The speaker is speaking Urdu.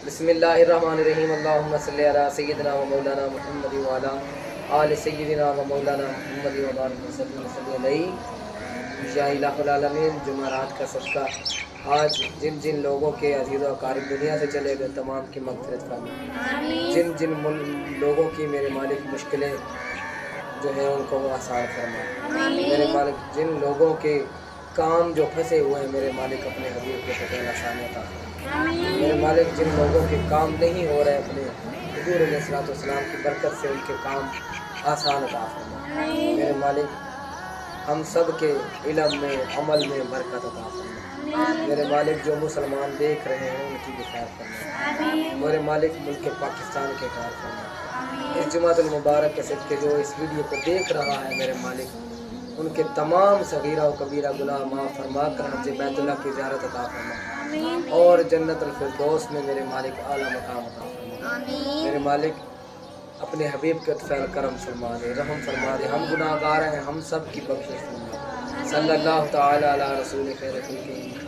بسم اللہ الرحمن الرحیم اللہم صلی علی سیدنا و مولانا محمد و علی آل سیدنا و مولانا محمد و بارک وسلم علیہ یا الہ العالمین۔ جمعرات کا صدقہ آج جن جن لوگوں کے عزیز و اقارب دنیا سے چلے گئے تمام کی مغفرت فرما، جن جن لوگوں کی میرے مالک مشکلیں جو ہیں ان کو وہ آسان فرما، میرے مالک جن لوگوں کے کام جو پھنسے ہوئے ہیں میرے مالک اپنے حبیب کے فضل آسانی عطا فرما، میرے مالک جن لوگوں کے کام نہیں ہو رہے اپنے حضور علیہ الصلوۃ والسلام کی برکت سے ان کے کام آسان عطا فرما، میرے مالک ہم سب کے علم میں عمل میں برکت عطا فرما، میرے مالک جو مسلمان دیکھ رہے ہیں ان کی بھی خیر فرما، میرے مالک ملک پاکستان کے خیر فرما، اس جمعۃ المبارک کے صدقے جو اس ویڈیو کو دیکھ رہا ہے میرے مالک ان کے تمام صغیرہ و کبیرہ گناہ معاف فرما کر حج بیت اللہ کی زیارت عطا فرما اور جنت الفردوس میں میرے مالک اعلیٰ مقام عطا فرما، میرے مالک اپنے حبیب کے فضل کرم فرما دے، رحم فرما دے، ہم گناہ گار ہیں ہم سب کی بخشش فرما، صلی اللہ تعالی علی رسول خیر خلقہ